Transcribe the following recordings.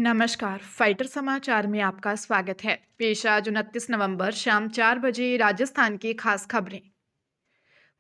नमस्कार, फाइटर समाचार में आपका स्वागत है। पेश आज 29 नवंबर शाम 4 बजे राजस्थान की खास खबरें।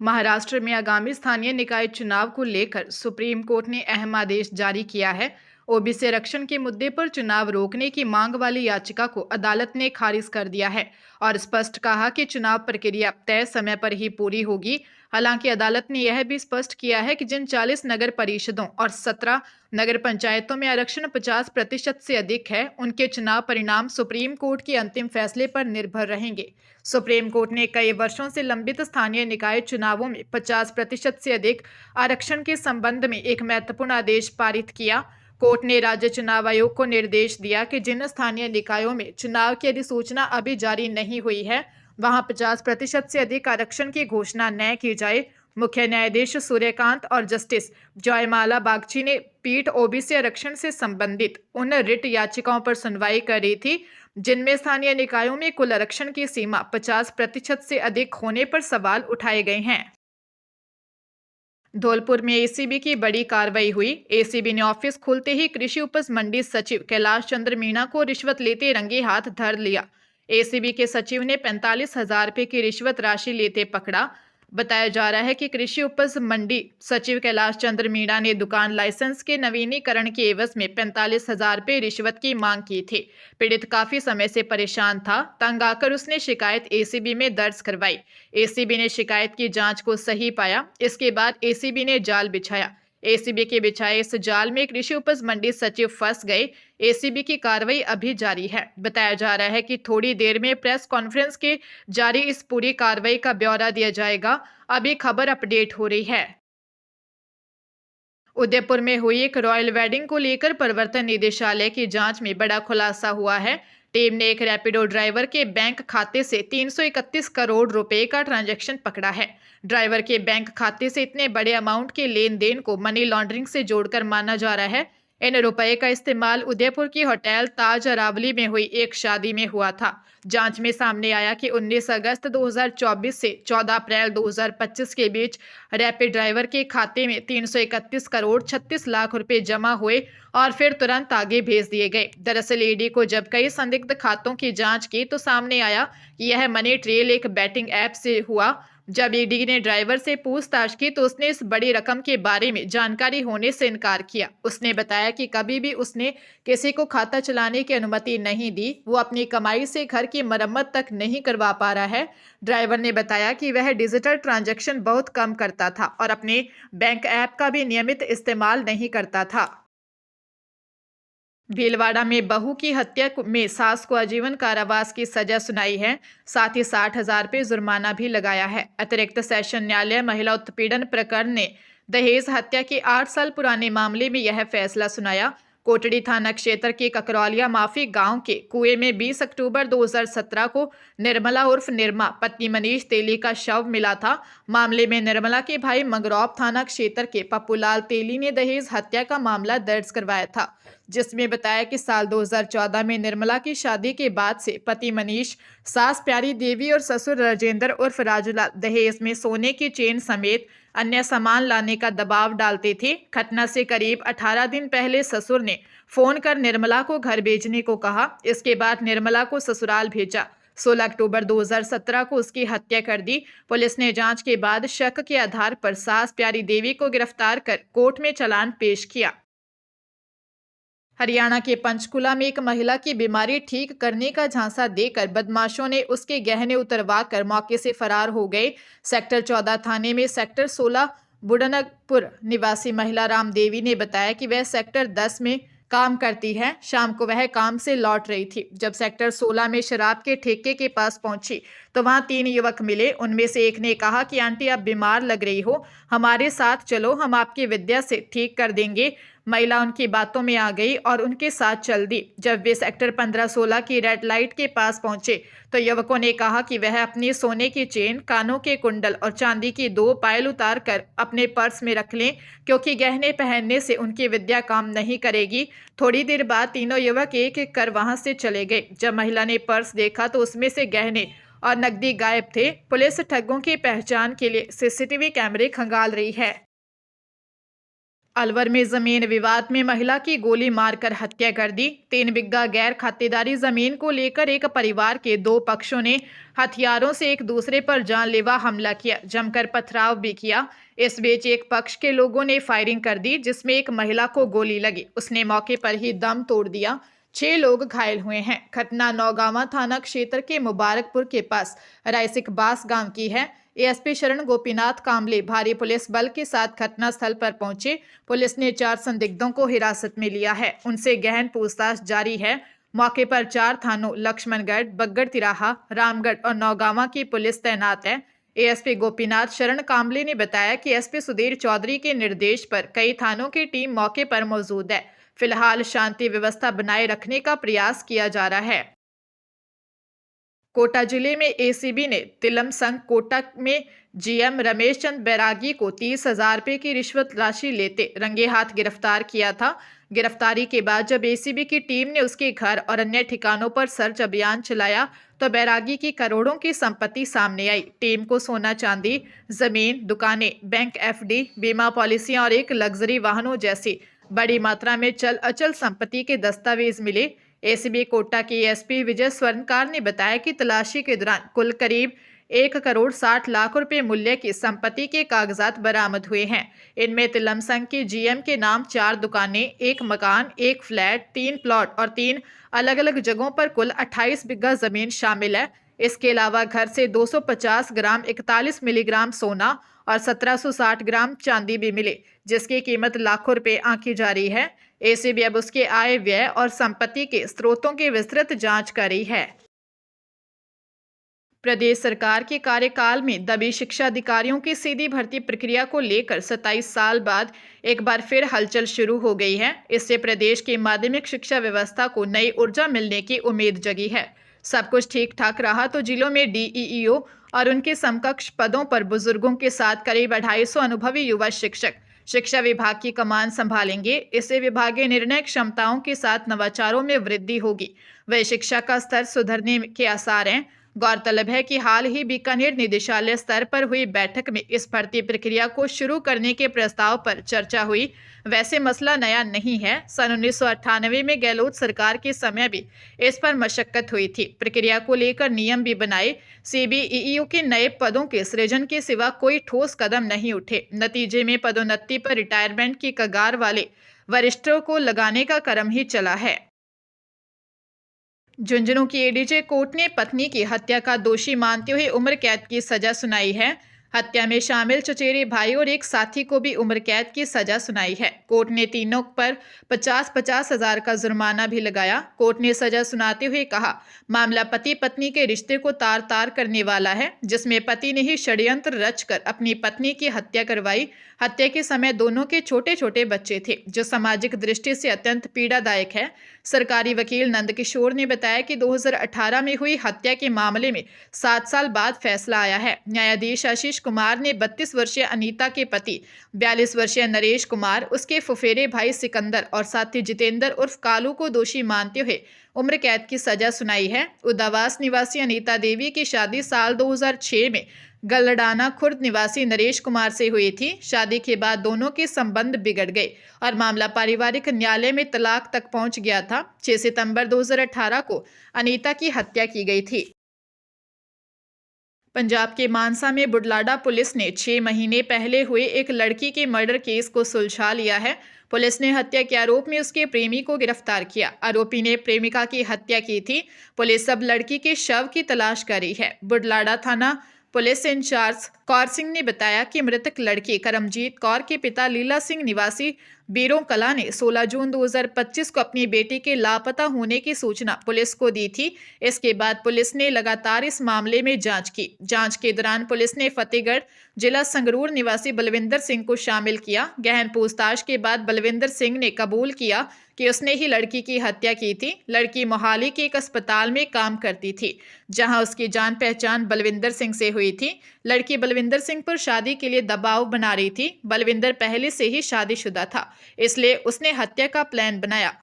महाराष्ट्र में आगामी स्थानीय निकाय चुनाव को लेकर सुप्रीम कोर्ट ने अहम आदेश जारी किया है। ओबीसी आरक्षण के मुद्दे पर चुनाव रोकने की मांग वाली याचिका को अदालत ने खारिज कर दिया है और स्पष्ट कहा कि चुनाव प्रक्रिया तय समय पर ही पूरी होगी। हालांकि अदालत ने यह भी स्पष्ट किया है कि जिन 40 नगर परिषदों और 17 नगर पंचायतों में आरक्षण 50% से अधिक है, उनके चुनाव परिणाम सुप्रीम कोर्ट के अंतिम फैसले पर निर्भर रहेंगे। सुप्रीम कोर्ट ने कई वर्षों से लंबित स्थानीय निकाय चुनावों में 50% से अधिक आरक्षण के संबंध में एक महत्वपूर्ण आदेश पारित किया। कोर्ट ने राज्य चुनाव आयोग को निर्देश दिया कि जिन स्थानीय निकायों में चुनाव की अधिसूचना अभी जारी नहीं हुई है, वहां 50% से अधिक आरक्षण की घोषणा न की जाए। मुख्य न्यायाधीश सूर्यकांत और जस्टिस जयमाला बागची ने पीठ ओबीसी आरक्षण से संबंधित उन रिट याचिकाओं पर सुनवाई कर रही थी जिनमें स्थानीय निकायों में कुल आरक्षण की सीमा 50% से अधिक होने पर सवाल उठाए गए हैं। धौलपुर में एसीबी की बड़ी कार्रवाई हुई। एसीबी ने ऑफिस खुलते ही कृषि उपज मंडी सचिव कैलाश चंद्र मीणा को रिश्वत लेते रंगे हाथ धर लिया। एसीबी के सचिव ने 45,000 रुपए की रिश्वत राशि लेते पकड़ा। बताया जा रहा है कि कृषि उपज मंडी सचिव कैलाश चंद्र मीणा ने दुकान लाइसेंस के नवीनीकरण के एवज में 45,000 रुपए रिश्वत की मांग की थी। पीड़ित काफी समय से परेशान था। तंग आकर उसने शिकायत एसीबी में दर्ज करवाई। एसीबी ने शिकायत की जांच को सही पाया। इसके बाद एसीबी ने जाल बिछाया। एसीबी के बिछाए इस जाल में कृषि उपज मंडी सचिव फंस गए। एसीबी की कार्रवाई अभी जारी है। बताया जा रहा है कि थोड़ी देर में प्रेस कॉन्फ्रेंस के जारी इस पूरी कार्रवाई का ब्यौरा दिया जाएगा। अभी खबर अपडेट हो रही है। उदयपुर में हुई एक रॉयल वेडिंग को लेकर प्रवर्तन निदेशालय की जांच में बड़ा खुलासा हुआ है। टीम ने एक रैपिडो ड्राइवर के बैंक खाते से 331 करोड़ रुपए का ट्रांजैक्शन पकड़ा है। ड्राइवर के बैंक खाते से इतने बड़े अमाउंट के लेन देन को मनी लॉन्ड्रिंग से जोड़कर माना जा रहा है। इन रुपए का इस्तेमाल उदयपुर की होटल ताज अरावली में हुई एक शादी में हुआ था। जांच में सामने आया कि 19 अगस्त 2024 से 14 अप्रैल 2025 के बीच रैपिड ड्राइवर के खाते में 331 करोड़ 36 लाख रुपए जमा हुए और फिर तुरंत आगे भेज दिए गए। दरअसल ईडी को जब कई संदिग्ध खातों की जांच की तो सामने आया कि यह मनी ट्रेल एक बैटिंग ऐप से हुआ। जब ईडी ने ड्राइवर से पूछताछ की तो उसने इस बड़ी रकम के बारे में जानकारी होने से इनकार किया। उसने बताया कि कभी भी उसने किसी को खाता चलाने की अनुमति नहीं दी। वो अपनी कमाई से घर की मरम्मत तक नहीं करवा पा रहा है। ड्राइवर ने बताया कि वह डिजिटल ट्रांजैक्शन बहुत कम करता था और अपने बैंक ऐप का भी नियमित इस्तेमाल नहीं करता था। भीलवाड़ा में बहू की हत्या में सास को आजीवन कारावास की सजा सुनाई है। साथ ही 60,000 रुपये जुर्माना भी लगाया है। अतिरिक्त सेशन न्यायालय महिला उत्पीड़न प्रकरण ने दहेज हत्या के 8 साल पुराने मामले में यह फैसला सुनाया। कोटड़ी थाना क्षेत्र के ककरौलिया माफी गांव के कुएं में 20 अक्टूबर 2017 को निर्मला उर्फ निर्मा पत्नी मनीष तेली का शव मिला था। मामले में निर्मला के भाई मंगरौप थाना क्षेत्र के पप्पूलाल तेली ने दहेज हत्या का मामला दर्ज करवाया था, जिसमें बताया कि साल 2014 में निर्मला की शादी के बाद से पति मनीष, सास प्यारी देवी और ससुर राजेंद्र उर्फ राजूलाल दहेज में सोने की चेन समेत अन्य सामान लाने का दबाव डालते थे। घटना से करीब 18 दिन पहले ससुर ने फोन कर निर्मला को घर भेजने को कहा। इसके बाद निर्मला को ससुराल भेजा। 16 अक्टूबर 2017 को उसकी हत्या कर दी। पुलिस ने जांच के बाद शक के आधार पर सास प्यारी देवी को गिरफ्तार कर कोर्ट में चालान पेश किया। हरियाणा के पंचकुला में एक महिला की बीमारी ठीक करने का झांसा देकर बदमाशों ने उसके गहने उतरवा कर मौके से फरार हो गए। सेक्टर 14 थाने में सेक्टर 16 बुडनगपुर निवासी महिला राम देवी ने बताया कि वह सेक्टर 10 में काम करती है। शाम को वह काम से लौट रही थी। जब सेक्टर 16 में शराब के ठेके के पास पहुंची तो वहां 3 युवक मिले। उनमें से एक ने कहा कि आंटी आप बीमार लग रही हो, हमारे साथ चलो, हम आपकी विद्या से ठीक कर देंगे। महिला उनकी बातों में आ गई और उनके साथ चल दी। जब वे सेक्टर 15-16 की रेड लाइट के पास पहुंचे तो युवकों ने कहा कि वह अपनी सोने की चेन, कानों के कुंडल और चांदी की 2 पायल उतार कर अपने पर्स में रख लें, क्योंकि गहने पहनने से उनकी विद्या काम नहीं करेगी। थोड़ी देर बाद तीनों युवक एक एक कर वहां से चले गए। जब महिला ने पर्स देखा तो उसमें से गहने और नकदी गायब थे। पुलिस ठगों की पहचान के लिए सीसीटीवी कैमरे खंगाल रही है। अलवर में जमीन विवाद में महिला की गोली मारकर हत्या कर दी। 3 बिग्गा गैर खातेदारी जमीन को लेकर एक परिवार के 2 पक्षों ने हथियारों से एक दूसरे पर जानलेवा हमला किया, जमकर पथराव भी किया। इस बीच एक पक्ष के लोगों ने फायरिंग कर दी, जिसमें एक महिला को गोली लगी। उसने मौके पर ही दम तोड़ दिया। 6 लोग घायल हुए हैं। घटना नौगावा थाना क्षेत्र के मुबारकपुर के पास रायसिकबास गांव की है। एएसपी शरण गोपीनाथ कामले भारी पुलिस बल के साथ घटनास्थल पर पहुंचे। पुलिस ने 4 संदिग्धों को हिरासत में लिया है। उनसे गहन पूछताछ जारी है। मौके पर 4 थानों लक्ष्मणगढ़, बग्गड़ तिराहा, रामगढ़ और नौगावा की पुलिस तैनात है। एएसपी गोपीनाथ शरण कामले ने बताया कि एसपी सुधीर चौधरी के निर्देश पर कई थानों की टीम मौके पर मौजूद है। फिलहाल शांति व्यवस्था बनाए रखने का प्रयास किया जा रहा है। कोटा जिले में एसीबी ने तिलम संघ कोटा में जीएम रमेश चंद बैरागी को 30,000 रुपए की रिश्वत राशि लेते रंगे हाथ गिरफ्तार किया था। गिरफ्तारी के बाद जब एसीबी की टीम ने उसके घर और अन्य ठिकानों पर सर्च अभियान चलाया तो बैरागी की करोड़ों की संपत्ति सामने आई। टीम को सोना चांदी, जमीन, दुकानें, बैंक एफडी, बीमा पॉलिसियां और एक लग्जरी वाहनों जैसी बड़ी मात्रा में चल अचल संपत्ति के दस्तावेज मिले। एसीबी कोटा के एसपी विजय स्वर्णकार ने बताया कि तलाशी के दौरान कुल करीब 1,60,00,000 रुपए मूल्य की संपत्ति के कागजात बरामद हुए हैं। इनमें तिलम संघ के जीएम के नाम 4 दुकानें, 1 मकान, 1 फ्लैट, 3 प्लॉट और 3 अलग अलग जगहों पर कुल 28 बिग्गा जमीन शामिल है। इसके अलावा घर से 250 ग्राम 41 मिलीग्राम सोना और 1760 ग्राम चांदी भी मिले, जिसकी कीमत लाखों रुपए आंकी जा रही है। एसीबी अब उसके आय, व्यय और संपत्ति के स्रोतों की विस्तृत जांच कर रही है। प्रदेश सरकार के कार्यकाल में दबी शिक्षा अधिकारियों की सीधी भर्ती प्रक्रिया को लेकर 27 साल बाद एक बार फिर हलचल शुरू हो गई है। इससे प्रदेश की माध्यमिक शिक्षा व्यवस्था को नई ऊर्जा मिलने की उम्मीद जगी है। सब कुछ ठीक ठाक रहा तो जिलों में डीईओ और उनके समकक्ष पदों पर बुजुर्गों के साथ करीब 250 अनुभवी युवा शिक्षक शिक्षा विभाग की कमान संभालेंगे। इससे विभागीय निर्णय क्षमताओं के साथ नवाचारों में वृद्धि होगी। वह शिक्षा का स्तर सुधरने के आसार हैं। गौरतलब है कि हाल ही बीकानेर निदेशालय स्तर पर हुई बैठक में इस भर्ती प्रक्रिया को शुरू करने के प्रस्ताव पर चर्चा हुई। वैसे मसला नया नहीं है। सन 1998 में गहलोत सरकार के समय भी इस पर मशक्कत हुई थी। प्रक्रिया को लेकर नियम भी बनाए। सीबीईओ के नए पदों के सृजन के सिवा कोई ठोस कदम नहीं उठे। नतीजे में पदोन्नति पर रिटायरमेंट की कगार वाले वरिष्ठों को लगाने का क्रम ही चला है। झुंझुनू की एडीजे कोर्ट ने पत्नी की हत्या का दोषी मानते हुए उम्र कैद की सजा सुनाई है। हत्या में शामिल चचेरे भाई और एक साथी को भी उम्र कैद की सजा सुनाई है। कोर्ट ने तीनों पर 50-50 हजार का जुर्माना भी लगाया। कोर्ट ने सजा सुनाते हुए कहा, मामला पति पत्नी के रिश्ते को तार तार करने वाला है, जिसमें पति ने ही षड्यंत्र रचकर अपनी पत्नी की हत्या करवाई। हत्या के समय दोनों के छोटे छोटे बच्चे थे, जो सामाजिक दृष्टि से अत्यंत पीड़ादायक है। सरकारी वकील नंद किशोर ने बताया कि 2018 में हुई हत्या के मामले में 7 साल बाद फैसला आया है। न्यायाधीश आशीष कुमार ने 32 वर्षीय अनीता के पति 42 वर्षीय नरेश कुमार, उसके फुफेरे भाई सिकंदर और साथी जितेंद्र उर्फ कालू को दोषी मानते हुए उम्र कैद की सजा सुनाई है। उदावास निवासी अनीता देवी की शादी साल 2006 में गलडाना खुर्द निवासी नरेश कुमार से हुई थी। शादी के बाद दोनों के संबंध बिगड़ गए और मामला पारिवारिक न्यायालय में तलाक तक पहुंच गया था। 6 सितंबर 2018 को अनीता की हत्या की गई थी। पंजाब के मानसा में बुढलाडा पुलिस ने 6 महीने पहले हुए एक लड़की के मर्डर केस को सुलझा लिया है। पुलिस ने हत्या के आरोप में उसके प्रेमी को गिरफ्तार किया। आरोपी ने प्रेमिका की हत्या की थी। पुलिस अब लड़की के शव की तलाश कर रही है। बुढलाडा थाना पुलिस इंचार्ज कौर सिंह ने बताया कि मृतक लड़की करमजीत कौर के पिता लीला सिंह निवासी बीरों कला ने 16 जून 2025 को अपनी बेटी के लापता होने की सूचना पुलिस को दी थी। इसके बाद पुलिस ने लगातार इस मामले में जांच की। जांच के दौरान पुलिस ने फतेहगढ़ जिला संगरूर निवासी बलविंदर सिंह को शामिल किया। गहन पूछताछ के बाद बलविंदर सिंह ने कबूल किया कि उसने ही लड़की की हत्या की थी। लड़की मोहाली के एक अस्पताल में काम करती थी, जहां उसकी जान पहचान बलविंदर सिंह से हुई थी। लड़की बलविंदर सिंह पर शादी के लिए दबाव बना रही थी। बलविंदर पहले से ही शादीशुदा था, इसलिए उसने हत्या का प्लान बनाया।